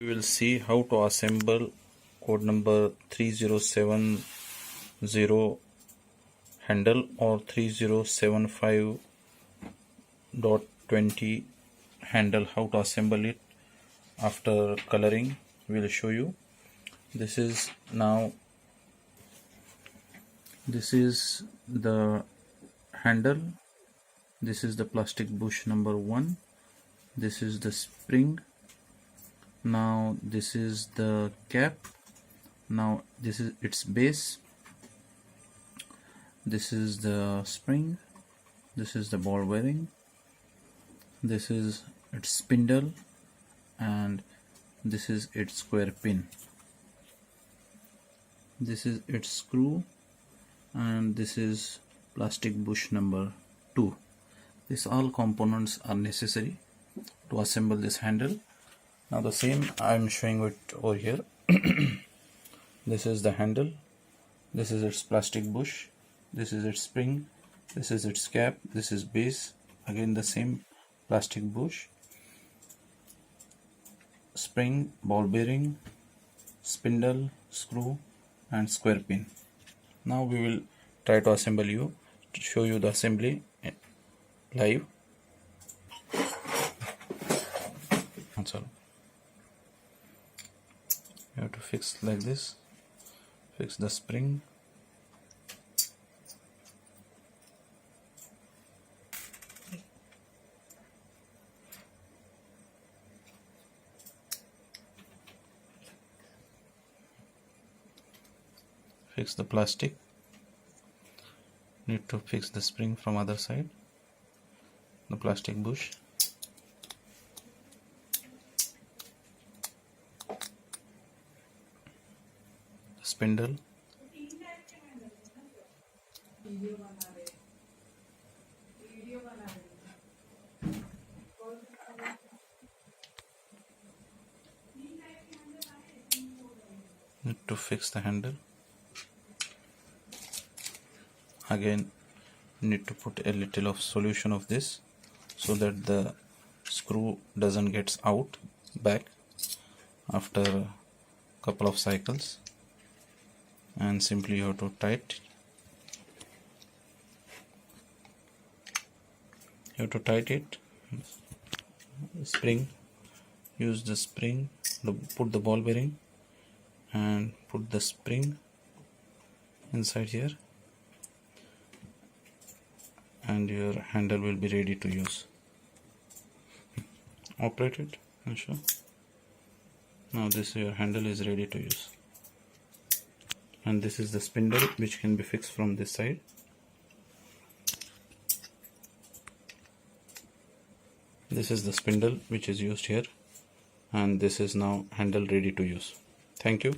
We will see how to assemble code number 3070 handle or 3075.20 handle, how to assemble it after coloring. We will show you. This is the handle. This is the plastic bush number 1. This is the spring. Now this is the cap. Now this is its base. This is the spring. This is the ball bearing. This is its spindle, and this is its square pin. This is its screw, and this is plastic bush number 2. These all components are necessary to assemble this handle. Now the same I am showing it over here. This is the handle. This is its plastic bush. This is its spring. This is its cap. This is base. Again the same plastic bush, spring, ball bearing, spindle, screw, and square pin. Now we will try to show you the assembly live. That's all. You have to fix like this. Fix the spring. Fix the plastic. Need to fix the spring from other side. The plastic bush. The spindle. Need to fix the handle. Again need to put a little of solution of this so that the screw doesn't get out back after a couple of cycles, and simply you have to tighten it. Spring, use the spring, put the ball bearing and put the spring inside here, and your handle will be ready to use. Operate it and show. Now your handle is ready to use, and this is the spindle which can be fixed from this side. This is the spindle which is used here, and this is now handle ready to use. Thank you.